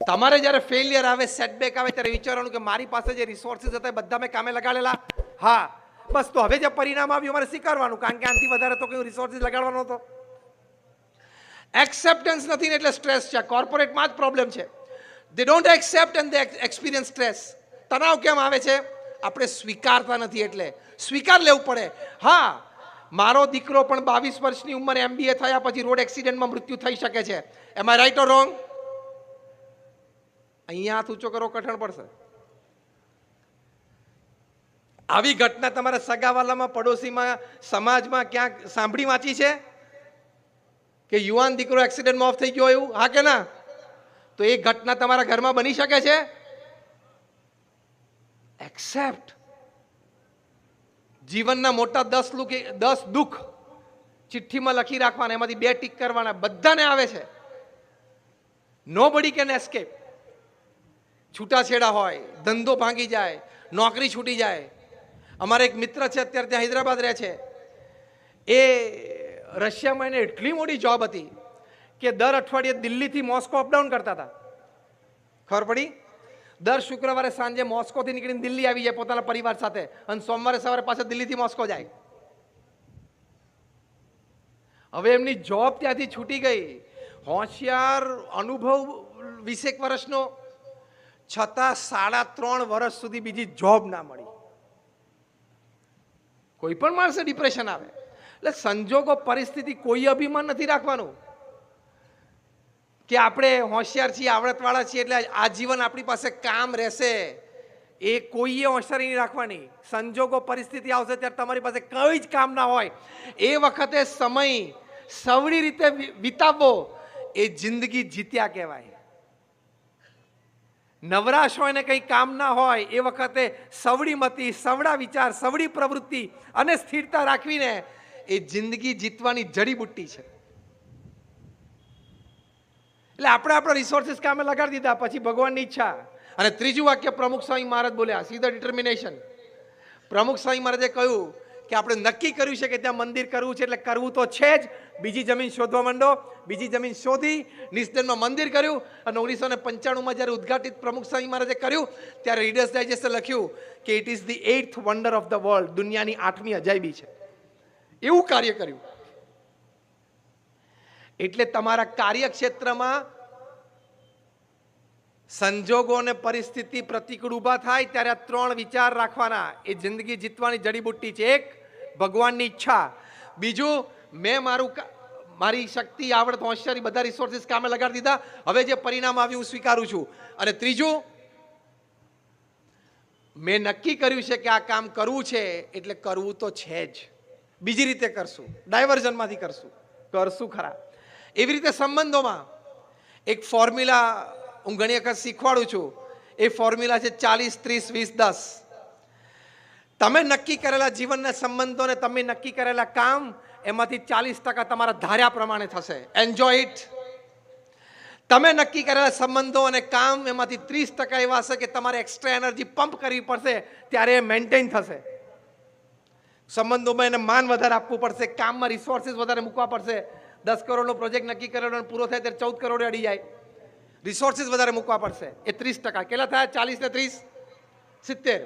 તમારે જ્યારે ફેલિયર આવે, સેટબેક આવે, ત્યારે વિચારવાનું કે મારી પાસે જે રિસોર્સિસ હતા એ બધા મેં કામે લગાડેલા. હા, બસ તો હવે જે પરિણામ આવ્યું મારે સ્વીકારવાનું, કારણ કે આનાથી વધારે તો કઈ રિસોર્સિસ લગાડવાનો હતો. એક્સેપ્ટન્સ નથી ને એટલે સ્ટ્રેસ છે. કોર્પોરેટમાં જ પ્રોબ્લેમ છે. દે don't accept and they experience stress. તણાવ કેમ આવે છે? આપણે સ્વીકારતા નથી એટલે. સ્વીકાર લેવું પડે. હા, મારો દીકરો પણ 22 વર્ષની ઉંમરે MBA થયા પછી રોડ એક્સિડન્ટમાં મૃત્યુ થઈ શકે છે. એમ આઈ રાઈટ ઓર રોંગ? અહીંયા હાથ ઊંચો કરો, કઠણ પડશે. આવી ઘટના તમારા સગાવાલામાં, પડોશીમાં, સમાજમાં ક્યાંક સાંભળી વાંચી છે કે યુવાન દીકરો એક્સિડન્ટમાં ઓફ થઈ ગયો એવું? હા કે ના? તો એ ઘટના તમારા ઘરમાં બની શકે છે? એક્સેપ્ટ. જીવનના મોટા 10 દુઃખ ચિઠ્ઠીમાં લખી રાખવાના, એમાંથી 2 ટીક કરવાના. બધાને આવે છે. Nobody can escape. છૂટાછેડા હોય, ધંધો ભાંગી જાય, નોકરી છૂટી જાય. અમારે એક મિત્ર છે, અત્યારે ત્યાં હૈદરાબાદ રહે છે. એ રશિયામાં એને એટલી મોટી જોબ હતી કે દર અઠવાડિયે દિલ્હીથી મોસ્કો અપડાઉન કરતા હતા. ખબર પડી? દર શુક્રવારે સાંજે મોસ્કોથી નીકળીને દિલ્હી આવી જાય પોતાના પરિવાર સાથે, અને સોમવારે સવારે પાછા દિલ્હીથી મોસ્કો જાય. હવે એમની જોબ ત્યાંથી છૂટી ગઈ. હોશિયાર, અનુભવ 20 વર્ષનો, છતાં 3.5 વર્ષ સુધી બીજી જોબ ના મળી. કોઈ પણ માણસે ડિપ્રેશન આવે. એટલે સંજોગો, પરિસ્થિતિ, કોઈ અભિમાન નથી રાખવાનું કે આપણે હોશિયાર છીએ, આવડતવાળા છીએ એટલે આજીવન આપણી પાસે કામ રહેશે. એ કોઈએ હોશિયારી નહીં રાખવાની. સંજોગો, પરિસ્થિતિ આવશે ત્યારે તમારી પાસે કંઈ જ કામ ના હોય, એ વખતે સમય સવડી રીતે વિતાવવો એ જિંદગી જીત્યા કહેવાય. નવરાશ હોય ને કંઈ કામ ના હોય એ વખતે સવડી મતી, સવડા વિચાર, સવડી પ્રવૃત્તિ અને સ્થિરતા રાખવીને એ જિંદગી જીતવાની જડીબુટ્ટી છે. એટલે આપણે આપણા રિસોર્સિસ કામે લગાડી દીધા, પછી ભગવાનની ઈચ્છા. અને ત્રીજું વાક્ય પ્રમુખ સ્વામી મહારાજ બોલ્યા, સીધા ડિટર્મિનેશન. પ્રમુખ સ્વામી મહારાજે કહ્યું કે આપણે નક્કી કર્યું છે કે ત્યાં મંદિર કરવું છે એટલે કરવું તો છે જ. બીજી જમીન શોધવા માંડો. બીજી જમીન શોધી નિસ્તનમાં મંદિર કર્યું. અને 1995માં જ્યારે ઉદ્ઘાટિત પ્રમુખ સ્વામી મહારાજે કર્યું ત્યારે રીડર્સ ડાયજેસ્ટે લખ્યું કે it is the 8th wonder of the world. દુનિયાની 8મી અજાયબી છે. એવું કાર્ય કર્યું. એટલે તમારા કાર્યક્ષેત્રમાં સંજોગો અને પરિસ્થિતિ પ્રતિકૂળ ઊભા થાય ત્યારે આ 3 વિચાર રાખવાના. એ જિંદગી જીતવાની જડીબુટ્ટી છે. એક, ભગવાનની ઈચ્છા. બીજું, મેં મારી શક્તિ, આવડત, હોશિયારી, બધા રિસોર્સિસ કામે લગાડી દીધા, હવે જે પરિણામ આવ્યું હું સ્વીકારું છું. અને ત્રીજું, મેં નક્કી કર્યું છે કે આ કામ કરવું છે એટલે કરવું તો છે જ. બીજી રીતે કરશું, ડાયવર્ઝનમાંથી કરશું ખરા. એવી રીતે સંબંધોમાં એક ફોર્મ્યુલા હું ઘણી વખત શીખવાડું છું. એ ફોર્મ્યુલા છે 40-30-20-10. તમે નક્કી કરેલા જીવનના સંબંધોને, તમે નક્કી કરેલા કામ, એમાંથી 40% તમારા ધાર્યા પ્રમાણે થશે. Enjoy it. તમે નક્કી કરેલા સંબંધો અને કામ, એમાંથી 30% એવા હશે કે તમારે એક્સ્ટ્રા એનર્જી પંપ કરવી પડશે ત્યારે એ મેન્ટેન થશે. સંબંધોમાં એને માન વધારે આપવું પડશે, કામમાં રિસોર્સિસ વધારે મૂકવા પડશે. 10 કરોડનો પ્રોજેક્ટ નક્કી કરેલો અને પૂરો થાય ત્યારે 14 કરોડ અડી જાય. રિસોર્સિસ વધારે મૂકવા પડશે. એ 30%. કેટલા થયા? 40 ને 30 70.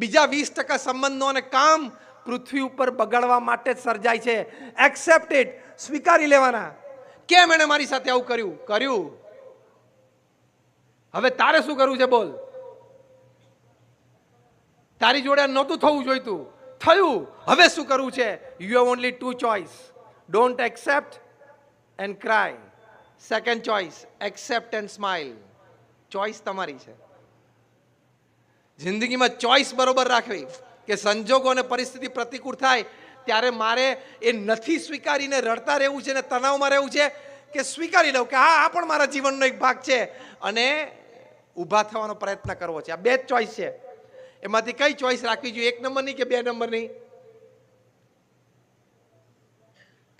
બીજા 20% સંબંધો અને કામ પૃથ્વી ઉપર બગાડવા માટે જ સર્જાય છે. Accept it. સ્વીકારી લેવાના. કેમ એણે મારી સાથે આવું કર્યું? હવે તારે શું કરવું છે? બોલ. તારી જોડે નહોતું થવું જોઈતું, થયું. હવે શું કરવું છે? You have only 2 choice. Don't accept and cry. Second choice, accept and smile. Choice તમારી છે. જિંદગીમાં ચોઇસ બરોબર રાખવી કે સંજોગો અને પરિસ્થિતિ પ્રતિકૂળ થાય ત્યારે મારે એ નથી સ્વીકારીને રડતા રહેવું છે ને તણાવમાં રહેવું છે, કે સ્વીકારી લઉં કે હા, આ પણ મારા જીવનનો એક ભાગ છે અને ઊભા થવાનો પ્રયત્ન કરવો છે. આ 2 જ ચોઇસ છે. એમાંથી કઈ ચોઇસ રાખવી જોઈએ? 1 નંબરની કે 2 નંબરની?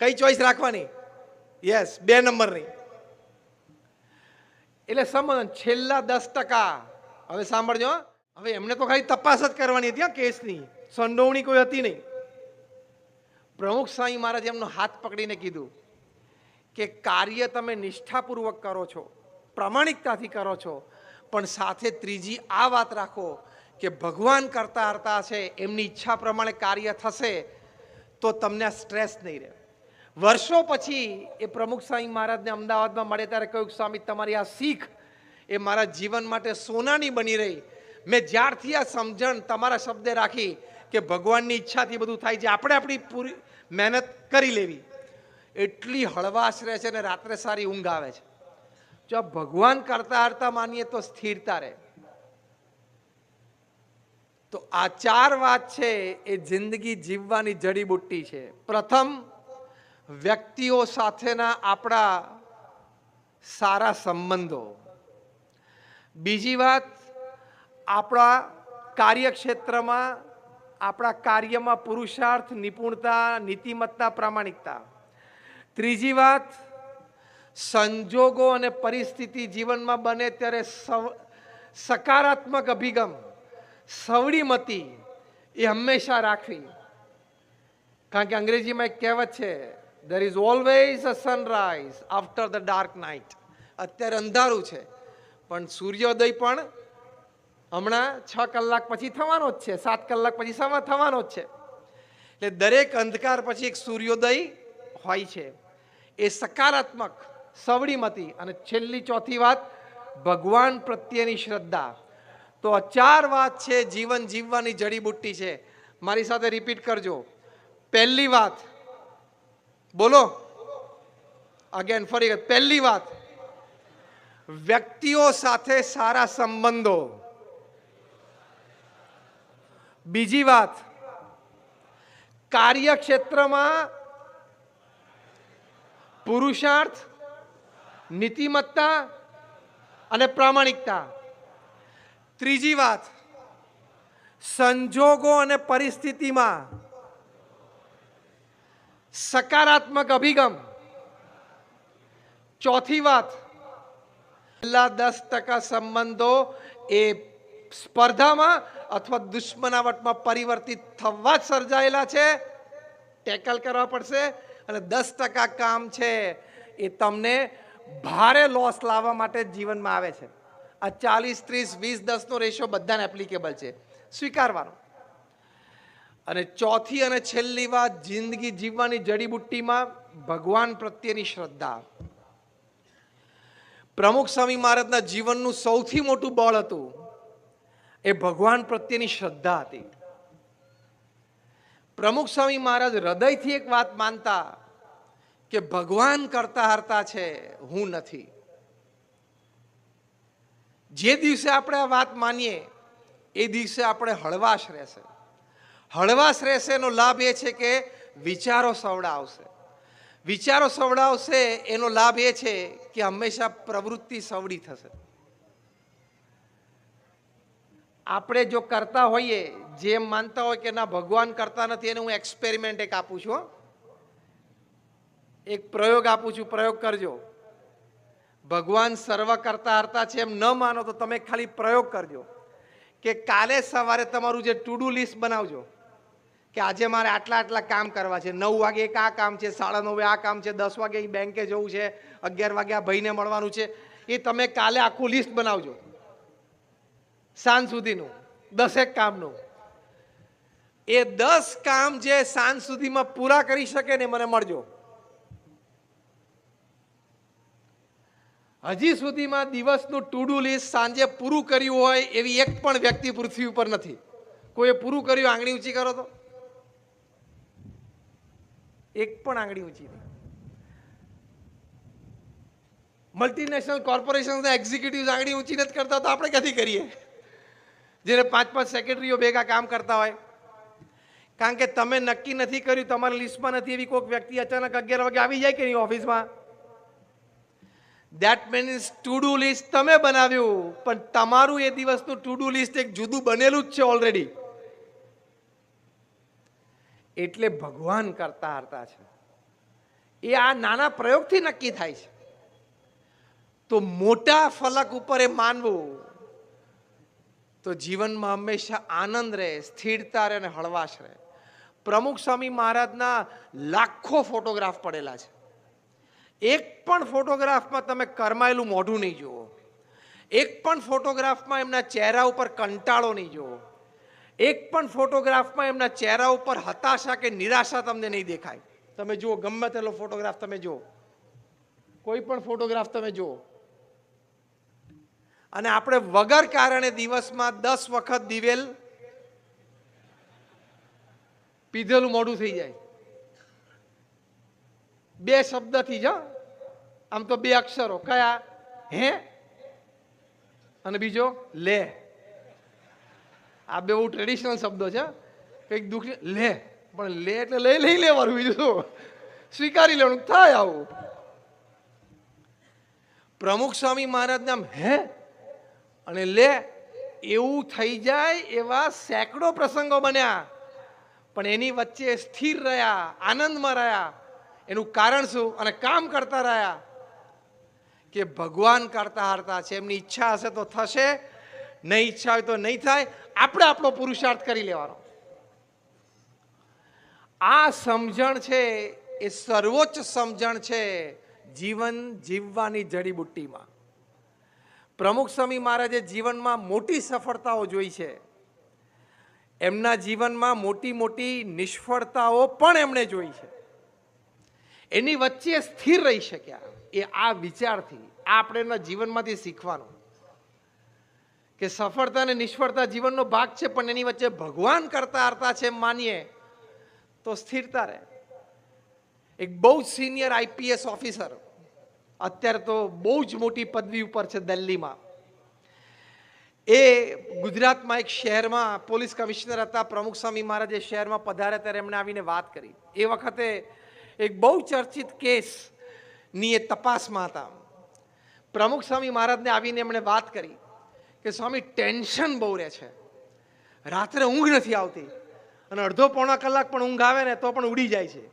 કઈ ચોઇસ રાખવાની? યસ, 2 નંબરની. એટલે સમજ, છેલ્લા 10%. હવે સાંભળજો. હવે એમને તો ખાલી તપાસ જ કરવાની હતી કેસની, સંડોવણી કોઈ હતી નહીં. પ્રમુખ સ્વામી મહારાજ એમનો હાથ પકડીને કીધું કે કાર્ય તમે નિષ્ઠાપૂર્વક કરો છો પ્રામાણિકતાથી કરો છો, પણ સાથે ત્રીજી આ વાત રાખો કે ભગવાન કરતા હરતા છે, એમની ઈચ્છા પ્રમાણે કાર્ય થશે તો તમને આ સ્ટ્રેસ નહીં રહે. વર્ષો પછી એ પ્રમુખ સ્વામી મહારાજને અમદાવાદમાં મળે ત્યારે કહ્યું, સ્વામી તમારી આ શીખ એ મારા જીવન માટે સોનાની બની રહી. મેં જ્યારથી આ સમજણ તમારા શબ્દે રાખી કે ભગવાનની ઈચ્છાથી બધું થાય છે, આપણે આપણી પૂરી મહેનત કરી લેવી, એટલી હળવાશ રહે છે ને રાત્રે સારી ઊંઘ આવે છે. જો ભગવાન કરતા હરતા માનીએ તો સ્થિરતા રહે. તો આ 4 વાત છે એ જિંદગી જીવવાની જડીબુટ્ટી છે. પ્રથમ, વ્યક્તિઓ સાથેના આપણા સારા સંબંધો. બીજી વાત, આપણા કાર્યક્ષેત્રમાં આપણા કાર્યમાં પુરુષાર્થ, નિપુણતા, નીતિમત્તા, પ્રામાણિકતા. ત્રીજી વાત, સંજોગો અને પરિસ્થિતિ જીવનમાં બને ત્યારે સકારાત્મક અભિગમ, સવડીમતી એ હંમેશા રાખવી. કારણ કે અંગ્રેજીમાં એક કહેવત છે, there is always a sunrise after the dark night. અત્યારે અંધારું છે પણ સૂર્યોદય પણ હમણાં 6 કલાક પછી થવાનો જ છે, 7 કલાક પછી સવાર થવાનો જ છે. એટલે દરેક અંધકાર પછી એક સૂર્યોદય હોય છે. એ સકારાત્મક, સવડીમતી. અને છેલ્લી ચોથી વાત, ભગવાન પ્રત્યેની શ્રદ્ધા. તો આ 4 વાત છે જીવન જીવવાની જડીબુટ્ટી છે. મારી સાથે રિપીટ કરજો. પહેલી વાત, બોલો અગેન, ફરી. પહેલી વાત, વ્યક્તિઓ સાથે સારા સંબંધો. બીજી વાત, કાર્યક્ષેત્રમાં પુરુષાર્થ, નીતિમત્તા અને પ્રામાણિકતા. ત્રીજી વાત, સંજોગો અને પરિસ્થિતિમાં સકારાત્મક અભિગમ. ચોથી વાત, છેલ્લા 10% સંબંધો એ સ્પર્ધામાં અથવા દુશ્મનાવટમાં પરિવર્તિત થવા જ સર્જાયેલા છે, ટેકલ કરવા પડશે. અને 10% કામ છે એ તમને ભારે લોસ લાવવા માટે જીવનમાં આવે છે. આ 40-30-20-10 રેશિયો બધાને એપ્લિકેબલ છે, સ્વીકારવાનો. અને ચોથી અને છેલ્લી વાત, જિંદગી જીવવાની જડીબુટ્ટીમાં ભગવાન પ્રત્યેની શ્રદ્ધા. પ્રમુખ સ્વામી મહારાજના જીવનનું સૌથી મોટું બળ હતું એ ભગવાન પ્રત્યેની શ્રદ્ધા હતી. પ્રમુખ સ્વામી મહારાજ હૃદયથી એક વાત માનતા કે ભગવાન કરતા હરતા છે, હું નથી. જે દિવસે આપણે આ વાત માનીએ એ દિવસે આપણે હળવાશ રહેશે. હળવાશ રહેશે એનો લાભ એ છે કે વિચારો સવડા આવશે. વિચારો સવડાવશે એનો લાભ એ છે કે હંમેશા પ્રવૃત્તિ સવડી થશે. આપણે જો કરતા હોઈએ, જેમ માનતા હોય કે ના ભગવાન કરતા નથી, એને હું એક્સપેરિમેન્ટ એક આપું છું, એક પ્રયોગ આપું છું, પ્રયોગ કરજો. ભગવાન સર્વ કરતા હરતા છે એમ ન માનો તો તમે ખાલી પ્રયોગ કરજો કે કાલે સવારે તમારું જે ટુ ડુ લિસ્ટ બનાવજો કે આજે મારે આટલા આટલા કામ કરવા છે. 9 વાગે એક આ કામ છે, 9:30 આ કામ છે, 10 વાગે બેંકે જવું છે, 11 વાગે આ ભાઈને મળવાનું છે. એ તમે કાલે આખું લિસ્ટ બનાવજો, સાંજ સુધીનું 10 કામનું. એ 10 કામ જે સાંજ સુધીમાં પૂરા કરી શકે ને મને મળજો. હજી સુધીમાં દિવસનું ટુ ડુ લિસ્ટ સાંજે પૂરું કર્યું હોય એવી એક પણ વ્યક્તિ પૃથ્વી ઉપર નથી. કોઈએ પૂરું કર્યું? આંગળી ઊંચી કરો તો. એક પણ આંગળી ઊંચી નહીં. મલ્ટીનેશનલ કોર્પોરેશનના એક્ઝિક્યુટિવ આંગળી ઊંચી નથી કરતા તો આપણે ક્યાંથી કરીએ? જેને 5-5 સેક્રેટરીઓ ભેગા કામ કરતા હોય. કારણ કે તમે નક્કી નથી કર્યું, તમારી લિસ્ટમાં નથી એવી કોઈક વ્યક્તિ અચાનક 11 વાગે આવી જાય કે નહીં ઓફિસમાં. That means to do list તમે બનાવ્યું, પણ તમારું એ દિવસનું ટુ ડુ લિસ્ટ એક જુદું બનેલું જ છે ઓલરેડી. એટલે ભગવાન કરતા હરતા છે એ આ નાના પ્રયોગથી નક્કી થાય છે. તો મોટા ફલક ઉપર એ માનવું તો જીવનમાં હંમેશા આનંદ રહે, સ્થિરતા રહે અને હળવાશ રહે. પ્રમુખ સ્વામી મહારાજના લાખો ફોટોગ્રાફ પડેલા છે. એક પણ ફોટોગ્રાફમાં તમે કરમાયેલું મોઢું નહીં જુઓ. એક પણ ફોટોગ્રાફમાં એમના ચહેરા ઉપર કંટાળો નહીં જોવો, એક પણ ફોટોગ્રાફમાં એમના ચહેરા ઉપર હતાશા કે નિરાશા તમને નહીં દેખાય. તમે જુઓ, ગમે તેટલો ફોટોગ્રાફ તમે જુઓ, કોઈ પણ ફોટોગ્રાફ તમે જુઓ, અને આપણે વગર કારણે દિવસમાં 10 વખત દિવેલ પીધેલું મોઢું થઈ જાય. 2 શબ્દથી જ, આમ તો 2 અક્ષરો કયા, હે અને બીજો લે. આ બે બહુ ટ્રેડિશનલ શબ્દો છે. કંઈક દુઃખ લે, પણ લે એટલે લઈ લેવાનું, બીજું શું, સ્વીકારી લેવાનું, થાય આવું. પ્રમુખ સ્વામી મહારાજને આમ હે અને લે એવું થઈ જાય એવા સેંકડો પ્રસંગો બન્યા, પણ એની વચ્ચે સ્થિર રહ્યા, આનંદમાં રહ્યા. એનું કારણ શું? અને કામ કરતા રહ્યા કે ભગવાન કરતા હારતા છે. એમની ઈચ્છા હશે તો થશે, નહીં ઈચ્છા હોય તો નહીં થાય. આપણે આપણો પુરુષાર્થ કરી લેવાનો. આ સમજણ છે એ સર્વોચ્ચ સમજણ છે જીવન જીવવાની જડીબુટ્ટીમાં. પ્રમુખ સ્વામી મહારાજે જીવનમાં મોટી સફળતાઓ જોઈ છે, એમના જીવનમાં મોટી મોટી નિષ્ફળતાઓ પણ એમણે જોઈ છે. એની વચ્ચે સ્થિર રહી શક્યા. એ આ વિચારથી આપણે એમના જીવનમાંથી શીખવાનું કે સફળતા અને નિષ્ફળતા જીવનનો ભાગ છે, પણ એની વચ્ચે ભગવાન કરતા હારતા છે એમ માનીએ તો સ્થિરતા રહે. એક બહુ જ સિનિયર આઈપીએસ ઓફિસર, અત્યારે તો બહુ જ મોટી પદવી ઉપર છે દિલ્હીમાં, એ ગુજરાતમાં એક શહેરમાં પોલીસ કમિશનર હતા. પ્રમુખ સ્વામી મહારાજ એ શહેરમાં પધાર્યા ત્યારે એમણે આવીને વાત કરી. એ વખતે એક બહુ ચર્ચિત કેસની એ તપાસમાં હતા. પ્રમુખ સ્વામી મહારાજને આવીને એમણે વાત કરી કે સ્વામી ટેન્શન બહુ રહે છે, રાત્રે ઊંઘ નથી આવતી, અને અડધો પોણા કલાક પણ ઊંઘ આવે ને તો પણ ઉડી જાય છે.